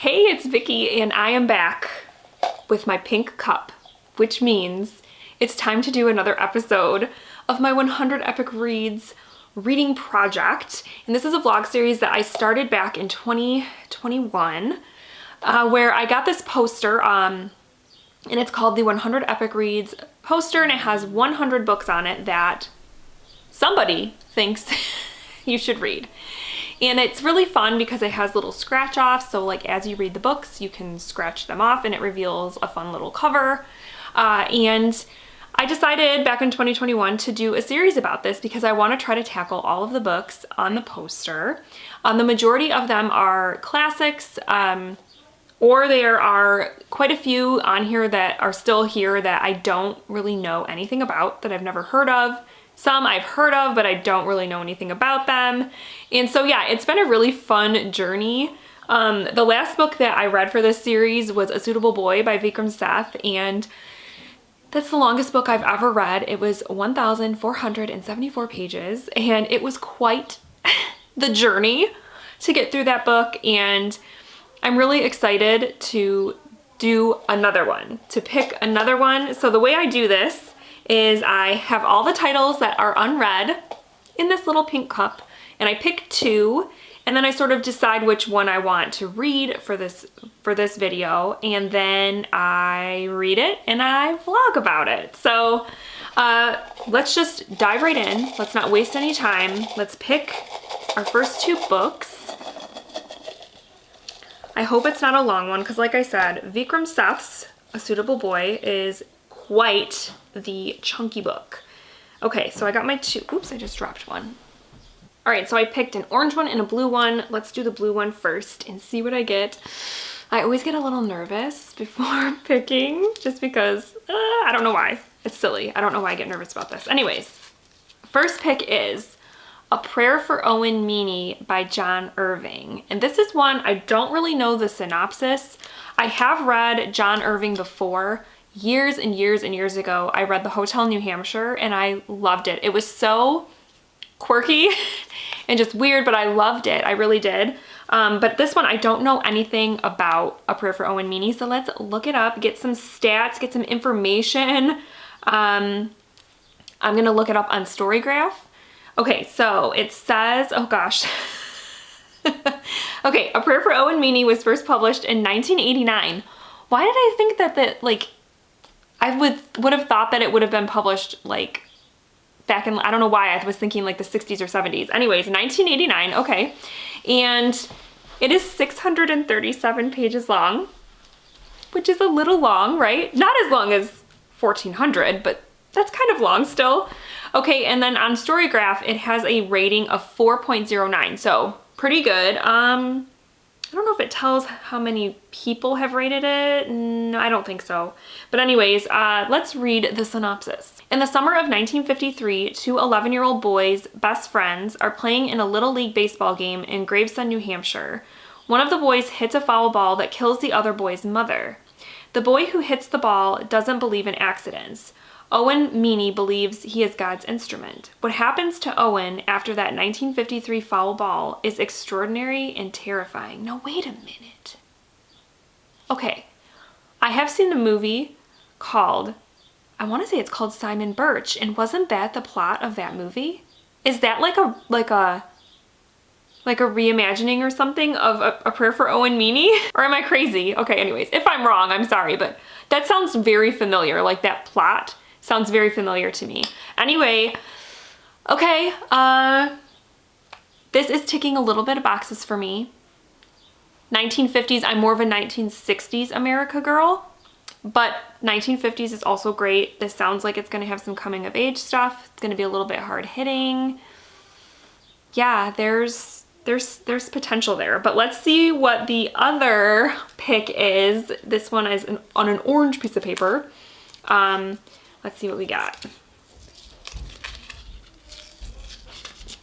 Hey, it's Vicky and I am back with my pink cup, which means it's time to do another episode of my 100 Epic Reads reading project. And this is a vlog series that I started back in 2021 where I got this poster and it's called the 100 Epic Reads poster, and it has 100 books on it that somebody thinks you should read. And it's really fun because it has little scratch offs, so like as you read the books you can scratch them off and it reveals a fun little cover. And I decided back in 2021 to do a series about this because I want to try to tackle all of the books on the poster. The majority of them are classics, or there are quite a few on here that are still here that I don't really know anything about, that I've never heard of. Some I've heard of, but I don't really know anything about them. And so yeah, it's been a really fun journey. The last book that I read for this series was A Suitable Boy by Vicky, and that's the longest book I've ever read. It was 1,474 pages, and it was quite the journey to get through that book, and I'm really excited to do another one, to pick another one. So the way I do this is I have all the titles that are unread in this little pink cup, and I pick two, and then I sort of decide which one I want to read for this video, and then I read it and I vlog about it. So let's just dive right in. Let's not waste any time. Let's pick our first two books. I hope it's not a long one because, like I said, Vikram Seth's A Suitable Boy is quite the chunky book. Okay, so I got my two. Oops, I just dropped one. All right, so I picked an orange one and a blue one. Let's do the blue one first and see what I get. I always get a little nervous before picking just because, I don't know why. It's silly. I don't know why I get nervous about this. Anyways, first pick is A Prayer for Owen, Meanie by John Irving. And this is one, I don't really know the synopsis. I have read John Irving before. Years and years and years ago, I read The Hotel New Hampshire and I loved it. It was so quirky and just weird, but I loved it. I really did. But this one, I don't know anything about A Prayer for Owen, Meanie, so let's look it up, get some stats, get some information. I'm gonna look it up on Storygraph. Okay, so it says, oh gosh. Okay, A Prayer for Owen, Meanie was first published in 1989. Why did I think that like, I would have thought that it would have been published like back in, I don't know why I was thinking like the 60s or 70s. Anyways, 1989, okay. And it is 637 pages long, which is a little long, right? Not as long as 1400, but that's kind of long still. Okay, and then on Storygraph, it has a rating of 4.09, so pretty good. I don't know if it tells how many people have rated it. No, I don't think so. But anyways, let's read the synopsis. In the summer of 1953, two 11-year-old boys, best friends, are playing in a Little League baseball game in Gravesend, New Hampshire. One of the boys hits a foul ball that kills the other boy's mother. The boy who hits the ball doesn't believe in accidents. Owen, Meanie, believes he is God's instrument. What happens to Owen after that 1953 foul ball is extraordinary and terrifying. Now, wait a minute. Okay, I have seen the movie called, I want to say it's called Simon Birch, and wasn't that the plot of that movie? Is that like a reimagining or something of A Prayer for Owen, Meanie? Or am I crazy? Okay, anyways, if I'm wrong, I'm sorry, but that sounds very familiar, like that plot. Sounds very familiar to me. Anyway, okay, this is ticking a little bit of boxes for me. 1950s, I'm more of a 1960s America girl, but 1950s is also great. This sounds like it's gonna have some coming of age stuff. It's gonna be a little bit hard hitting. Yeah, there's potential there, but let's see what the other pick is. This one is on an orange piece of paper. Let's see what we got.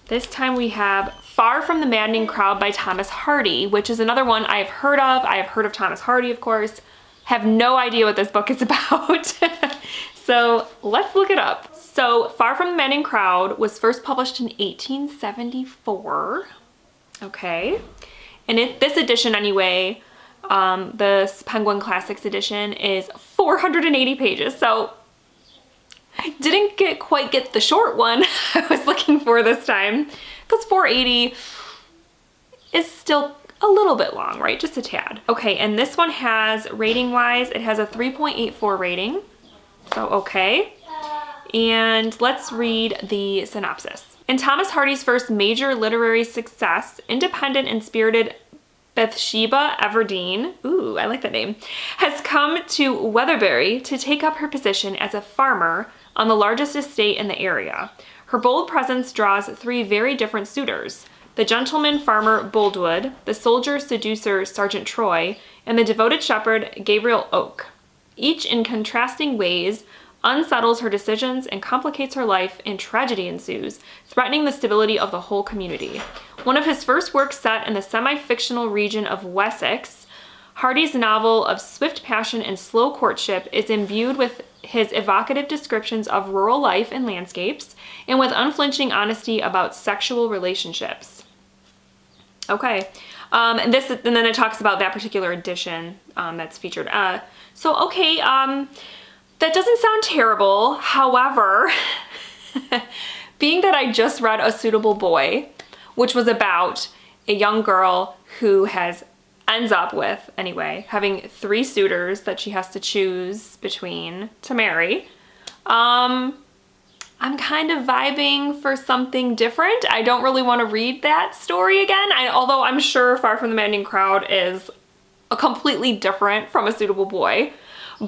This time we have Far from the Maddening Crowd by Thomas Hardy, which is another one I've heard of. I have heard of Thomas Hardy, of course. Have no idea what this book is about. So let's look it up. So Far from the Maddening Crowd was first published in 1874. Okay. And this edition anyway, This Penguin Classics edition is 480 pages, so I didn't quite get the short one I was looking for this time, because 480 is still a little bit long, right? Just a tad. Okay, and this one has, rating-wise, it has a 3.84 rating, so okay. And let's read the synopsis. In Thomas Hardy's first major literary success, independent and spirited Bathsheba Everdeen, ooh, I like that name, has come to Weatherbury to take up her position as a farmer on the largest estate in the area. Her bold presence draws three very different suitors: the gentleman farmer Boldwood, the soldier seducer Sergeant Troy, and the devoted shepherd Gabriel Oak. Each, in contrasting ways, unsettles her decisions and complicates her life, and tragedy ensues, threatening the stability of the whole community. One of his first works set in the semi-fictional region of Wessex, Hardy's novel of swift passion and slow courtship is imbued with his evocative descriptions of rural life and landscapes, and with unflinching honesty about sexual relationships. Okay, and then it talks about that particular edition that's featured. That doesn't sound terrible. However, being that I just read A Suitable Boy, which was about a young girl who ends up with, anyway, having three suitors that she has to choose between to marry, I'm kind of vibing for something different. I don't really want to read that story again, although I'm sure Far From the Maddening Crowd is a completely different from A Suitable Boy.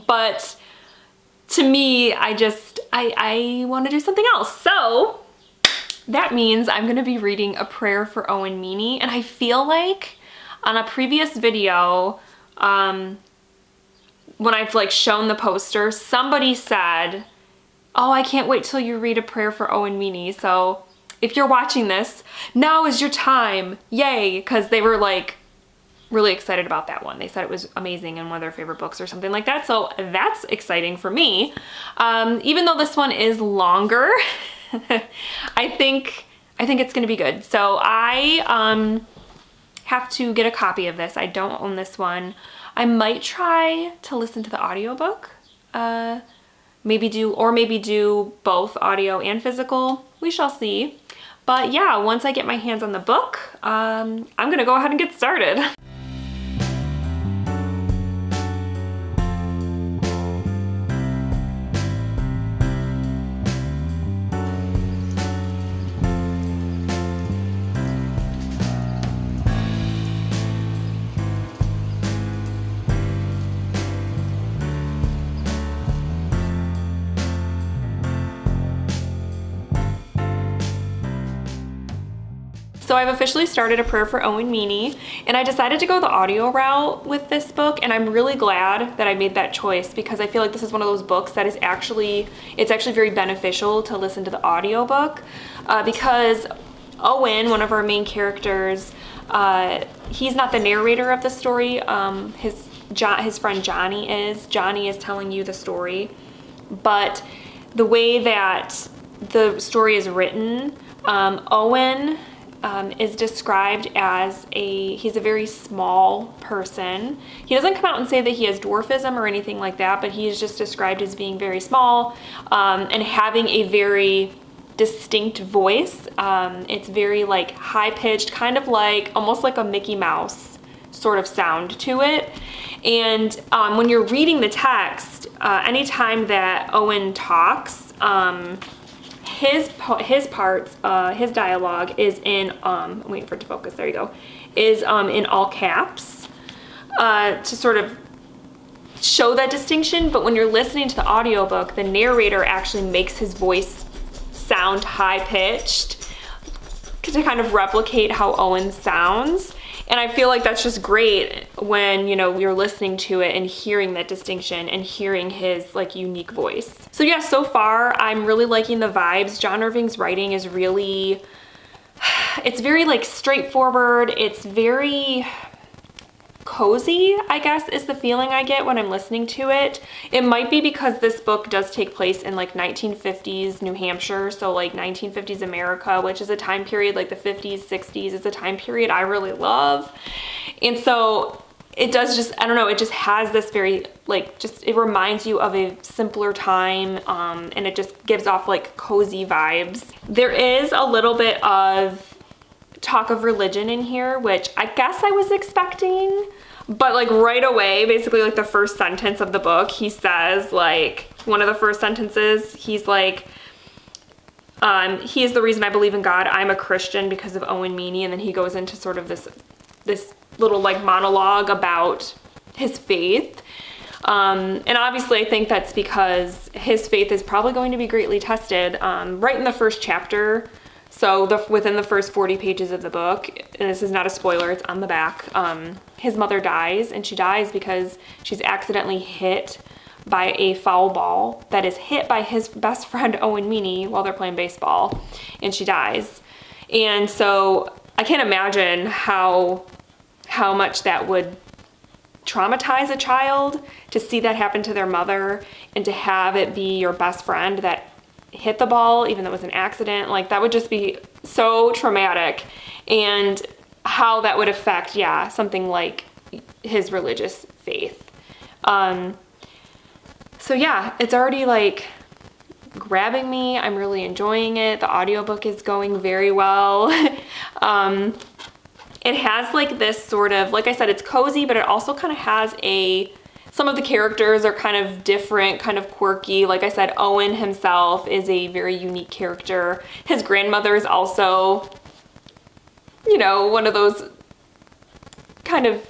But to me, I want to do something else. So that means I'm going to be reading A Prayer for Owen Meanie. And I feel like on a previous video, when I've shown the poster, somebody said, oh, I can't wait till you read A Prayer for Owen Meanie. So if you're watching this, now is your time. Yay. Because they were really excited about that one. They said it was amazing and one of their favorite books or something like that. So that's exciting for me. Even though this one is longer, I think it's gonna be good. So I have to get a copy of this. I don't own this one. I might try to listen to the audiobook. Maybe do both audio and physical. We shall see. But yeah, once I get my hands on the book, I'm gonna go ahead and get started. So I've officially started A Prayer for Owen Meanie, and I decided to go the audio route with this book, and I'm really glad that I made that choice, because I feel like this is one of those books that is actually very beneficial to listen to the audiobook, because Owen, one of our main characters, he's not the narrator of the story. His friend Johnny is. Johnny is telling you the story, but the way that the story is written, Owen is described as he's a very small person. He doesn't come out and say that he has dwarfism or anything like that, but he is just described as being very small and having a very distinct voice. It's very high-pitched, kind of almost like a Mickey Mouse sort of sound to it. And when you're reading the text, anytime that Owen talks, his parts, his dialogue is in, I'm waiting for it to focus, there you go, is in all caps to sort of show that distinction. But when you're listening to the audiobook, the narrator actually makes his voice sound high-pitched to kind of replicate how Owen sounds. And I feel like that's just great when, you're listening to it and hearing that distinction and hearing his unique voice. So yeah, so far I'm really liking the vibes. John Irving's writing is really, it's very straightforward. It's very cozy, I guess, is the feeling I get when I'm listening to it. It might be because this book does take place in 1950s New Hampshire, so 1950s America, which is a time period, the 50s, 60s is a time period I really love. And so it does just, I don't know, it just has this very, like, just, it reminds you of a simpler time, and it just gives off like cozy vibes. There is a little bit of talk of religion in here, which I guess I was expecting, but like right away, basically like the first sentence of the book, he says, like, one of the first sentences, he's like, he is the reason I believe in God. I'm a Christian because of Owen Meanie. And then he goes into sort of this little like monologue about his faith. And obviously I think that's because his faith is probably going to be greatly tested right in the first chapter. So within the first 40 pages of the book, and this is not a spoiler, it's on the back, his mother dies, and she dies because she's accidentally hit by a foul ball that is hit by his best friend Owen Meanie while they're playing baseball, and she dies. And so I can't imagine how much that would traumatize a child to see that happen to their mother, and to have it be your best friend that hit the ball, even though it was an accident. Like, that would just be so traumatic, and how that would affect, yeah, something like his religious faith. So yeah, it's already like grabbing me. I'm really enjoying it. The audiobook is going very well. It has like this sort of, like I said, it's cozy, but it also kind of has some of the characters are kind of different, kind of quirky. Like I said, Owen himself is a very unique character. His grandmother is also, you know, one of those kind of,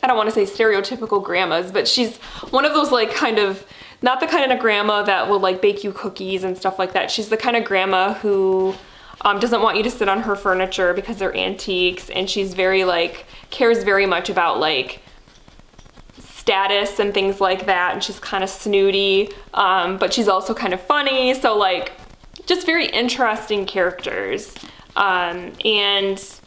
I don't want to say stereotypical grandmas, but she's one of those like kind of, not the kind of grandma that will like bake you cookies and stuff like that. She's the kind of grandma who doesn't want you to sit on her furniture because they're antiques, and she's very like, cares very much about like status and things like that, and she's kind of snooty, but she's also kind of funny. So like, just very interesting characters. And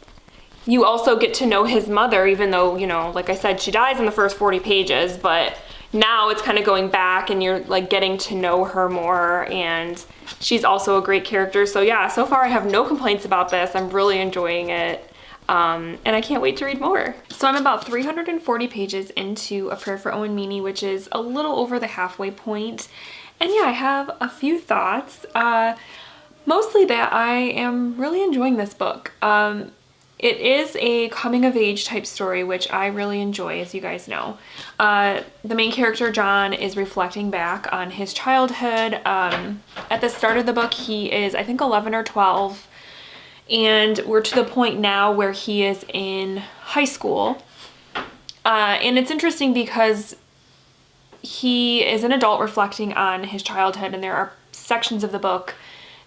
you also get to know his mother, even though, you know, like I said, she dies in the first 40 pages, but now it's kind of going back and you're like getting to know her more, and she's also a great character. So yeah, so far I have no complaints about this. I'm really enjoying it. And I can't wait to read more. So I'm about 340 pages into A Prayer for Owen Meanie, which is a little over the halfway point. And yeah, I have a few thoughts. Mostly that I am really enjoying this book. It is a coming of age type story, which I really enjoy, as you guys know. The main character, John, is reflecting back on his childhood. At the start of the book, he is, I think, 11 or 12. And we're to the point now where he is in high school. And it's interesting because he is an adult reflecting on his childhood, and there are sections of the book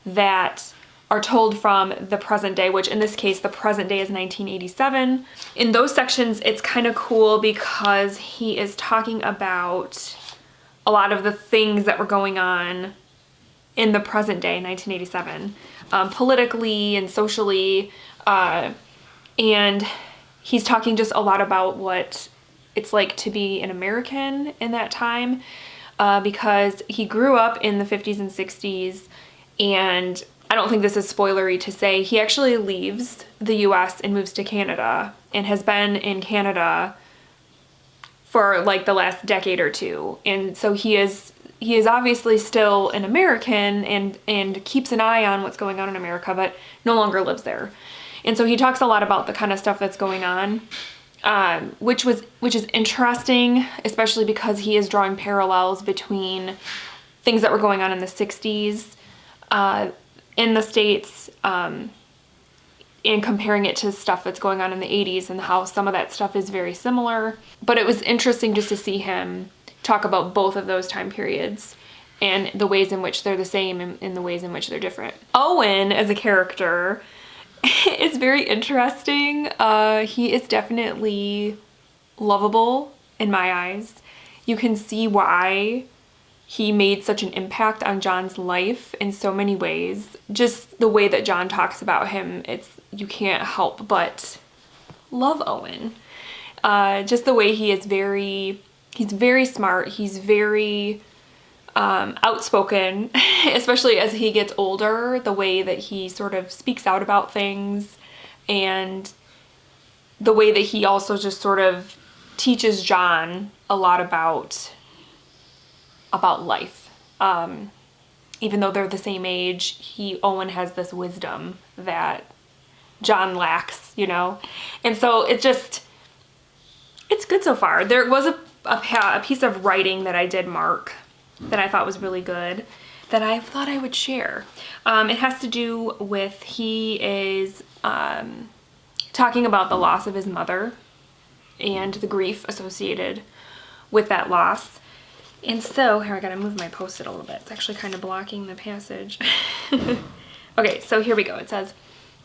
that are told from the present day, which in this case, the present day is 1987. In those sections, it's kind of cool because he is talking about a lot of the things that were going on in the present day, 1987, politically and socially, and he's talking just a lot about what it's like to be an American in that time, because he grew up in the 50s and 60s, and I don't think this is spoilery to say, he actually leaves the US and moves to Canada, and has been in Canada for like the last decade or two. And so he is obviously still an American and keeps an eye on what's going on in America, but no longer lives there. And so he talks a lot about the kind of stuff that's going on, which is interesting, especially because he is drawing parallels between things that were going on in the 60s in the States, and comparing it to stuff that's going on in the 80s, and how some of that stuff is very similar. But it was interesting just to see him talk about both of those time periods and the ways in which they're the same and the ways in which they're different. Owen as a character is very interesting. He is definitely lovable in my eyes. You can see why he made such an impact on John's life in so many ways. Just the way that John talks about him, you can't help but love Owen. Just the way he's very smart, he's very outspoken, especially as he gets older, the way that he sort of speaks out about things, and the way that he also just sort of teaches John a lot about life. Even though they're the same age, Owen has this wisdom that John lacks, you know? And so it's good so far. There was a piece of writing that I did mark that I thought was really good that I thought I would share. It has to do with, he is talking about the loss of his mother and the grief associated with that loss. And so, here, I gotta move my Post-it a little bit. It's actually kind of blocking the passage. Okay, so here we go. It says,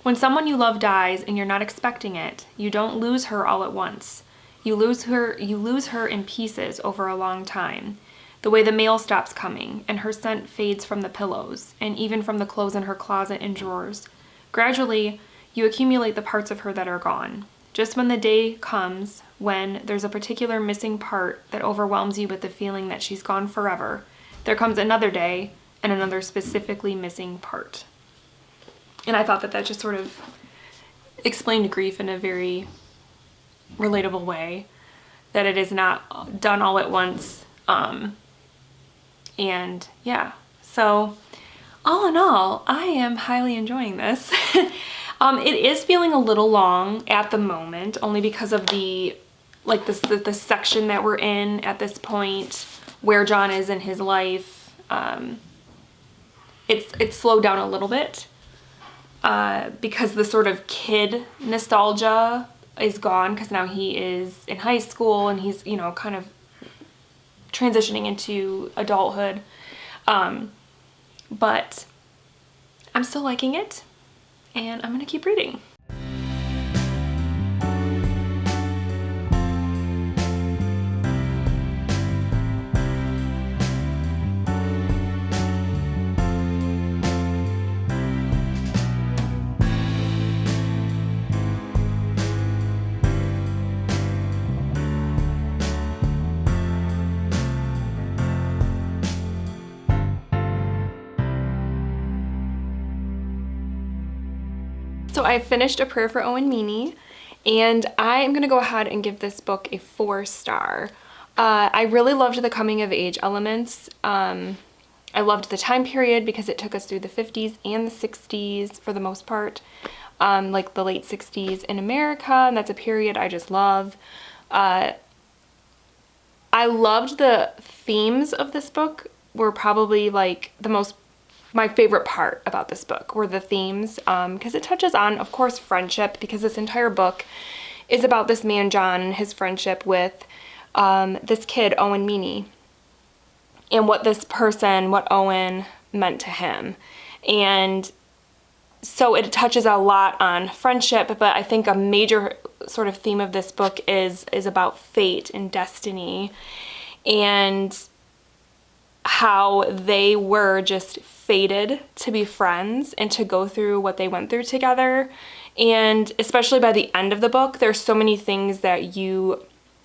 when someone you love dies and you're not expecting it, you don't lose her all at once. You lose her in pieces over a long time. The way the mail stops coming and her scent fades from the pillows and even from the clothes in her closet and drawers. Gradually, you accumulate the parts of her that are gone. Just when the day comes when there's a particular missing part that overwhelms you with the feeling that she's gone forever, there comes another day and another specifically missing part. And I thought that just sort of explained grief in a very relatable way, that it is not done all at once. And yeah, so all in all, I am highly enjoying this. It is feeling a little long at the moment, only because of the section that we're in at this point, where John is in his life. It's slowed down a little bit, because the sort of kid nostalgia is gone, because now he is in high school and he's, you know, kind of transitioning into adulthood. But I'm still liking it, and I'm gonna keep reading. So I finished A Prayer for Owen, Meanie, and I am going to go ahead and give this book a 4-star. I really loved the coming of age elements. I loved the time period because it took us through the 50s and the 60s for the most part, like the late 60s in America, and that's a period I just love. I loved the themes of this book, were probably like my favorite part about this book were the themes, because it touches on, of course, friendship, because this entire book is about this man, John, and his friendship with this kid, Owen Meanie, and what Owen meant to him. And so it touches a lot on friendship, but I think a major sort of theme of this book is about fate and destiny, and how they were just fated to be friends and to go through what they went through together. And especially by the end of the book, there's so many things that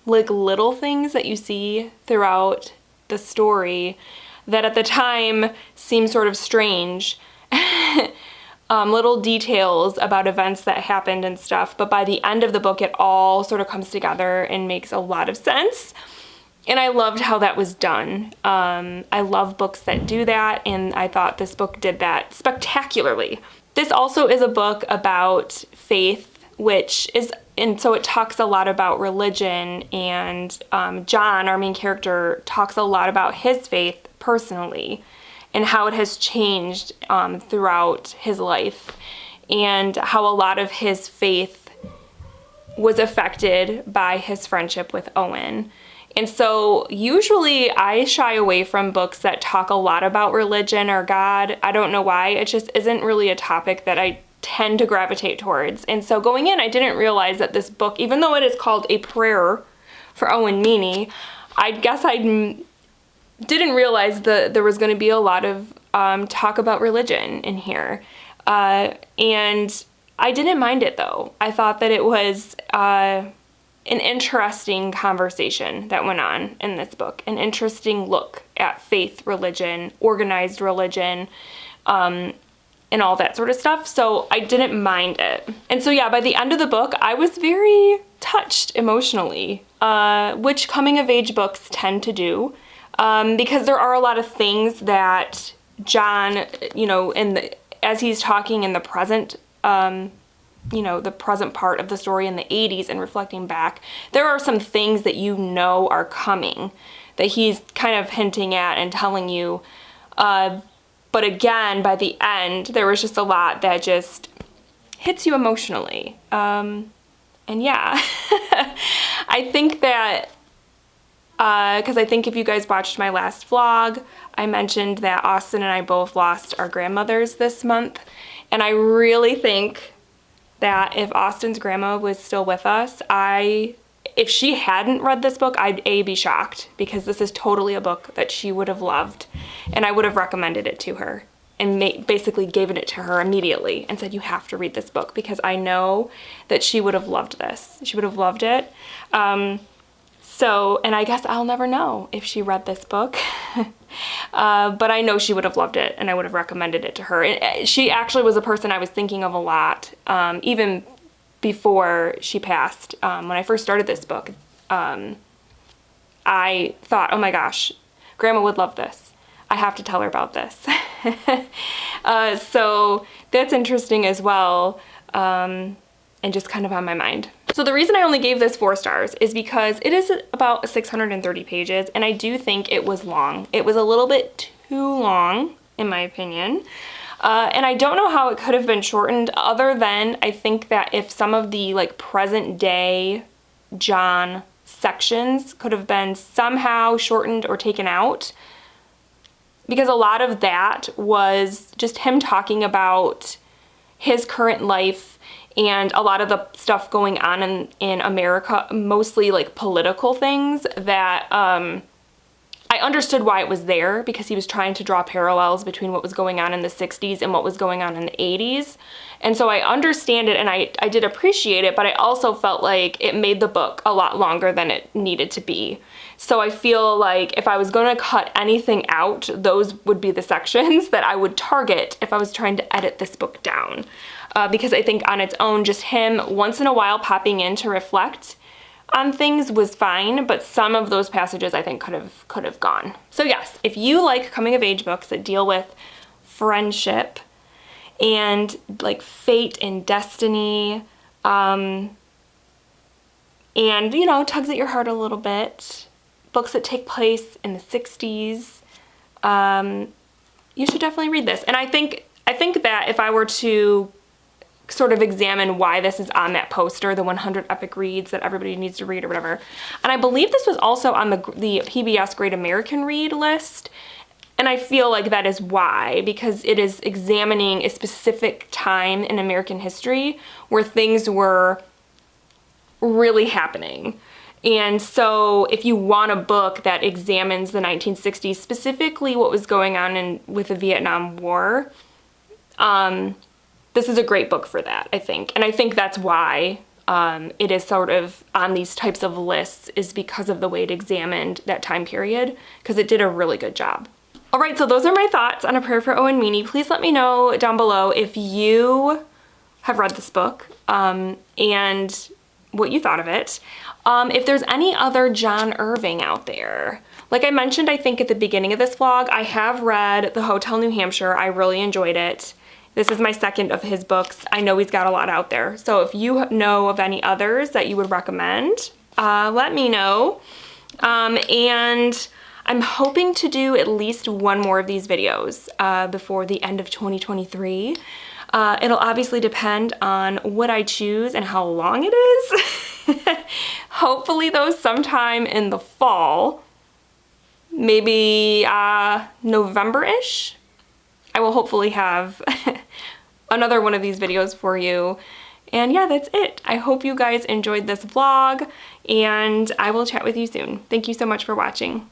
little things that you see throughout the story that at the time seem sort of strange. Little details about events that happened and stuff, but by the end of the book, it all sort of comes together and makes a lot of sense. And I loved how that was done. I love books that do that, and I thought this book did that spectacularly. This also is a book about faith, and so it talks a lot about religion, and John, our main character, talks a lot about his faith personally and how it has changed throughout his life, and how a lot of his faith was affected by his friendship with Owen. And so usually I shy away from books that talk a lot about religion or God. I don't know why. It just isn't really a topic that I tend to gravitate towards. And so going in, I didn't realize that this book, even though it is called A Prayer for Owen Meanie, I guess I didn't realize that there was going to be a lot of talk about religion in here. And I didn't mind it, though. I thought that it was an interesting conversation that went on in this book, an interesting look at faith, religion, organized religion, and all that sort of stuff, so I didn't mind it. And so yeah, by the end of the book, I was very touched emotionally, which coming of age books tend to do, because there are a lot of things that John, you know, as he's talking in the present, you know, the present part of the story in the 80s and reflecting back, there are some things that you know are coming that he's kind of hinting at and telling you. But again, by the end, there was just a lot that just hits you emotionally. And yeah, I think that, because I think if you guys watched my last vlog, I mentioned that Austin and I both lost our grandmothers this month. And I really think that if Austin's grandma was still with us, if she hadn't read this book, I'd be shocked, because this is totally a book that she would have loved, and I would have recommended it to her and basically given it to her immediately and said, you have to read this book, because I know that she would have loved this. She would have loved it. And I guess I'll never know if she read this book, but I know she would have loved it, and I would have recommended it to her. And she actually was a person I was thinking of a lot, even before she passed. When I first started this book, I thought, oh my gosh, Grandma would love this. I have to tell her about this. So that's interesting as well, and just kind of on my mind. So the reason I only gave this 4 stars is because it is about 630 pages, and I do think it was long. It was a little bit too long, in my opinion. And I don't know how it could have been shortened, other than I think that if some of the like present day John sections could have been somehow shortened or taken out, because a lot of that was just him talking about his current life and a lot of the stuff going on in America, mostly like political things that I understood why it was there, because he was trying to draw parallels between what was going on in the 60s and what was going on in the 80s. And so I understand it, and I did appreciate it, but I also felt like it made the book a lot longer than it needed to be. So I feel like if I was going to cut anything out, those would be the sections that I would target if I was trying to edit this book down. Because I think on its own, just him once in a while popping in to reflect on things was fine, but some of those passages I think could have gone. So yes, if you like coming of age books that deal with friendship and like fate and destiny, and you know, tugs at your heart a little bit, books that take place in the 60s, you should definitely read this. And I think that if I were to sort of examine why this is on that poster, the 100 epic reads that everybody needs to read or whatever. And I believe this was also on the PBS Great American Read list. And I feel like that is why, because it is examining a specific time in American history where things were really happening. And so if you want a book that examines the 1960s, specifically what was going on with the Vietnam War, this is a great book for that, I think. And I think that's why it is sort of on these types of lists, is because of the way it examined that time period, because it did a really good job. All right, so those are my thoughts on A Prayer for Owen Meanie. Please let me know down below if you have read this book and what you thought of it. If there's any other John Irving out there. Like I mentioned, I think at the beginning of this vlog, I have read The Hotel New Hampshire. I really enjoyed it. This is my second of his books. I know he's got a lot out there. So if you know of any others that you would recommend, let me know. And I'm hoping to do at least one more of these videos before the end of 2023. It'll obviously depend on what I choose and how long it is. Hopefully though, sometime in the fall, maybe November-ish. I will hopefully have another one of these videos for you. And yeah, that's it. I hope you guys enjoyed this vlog, and I will chat with you soon. Thank you so much for watching.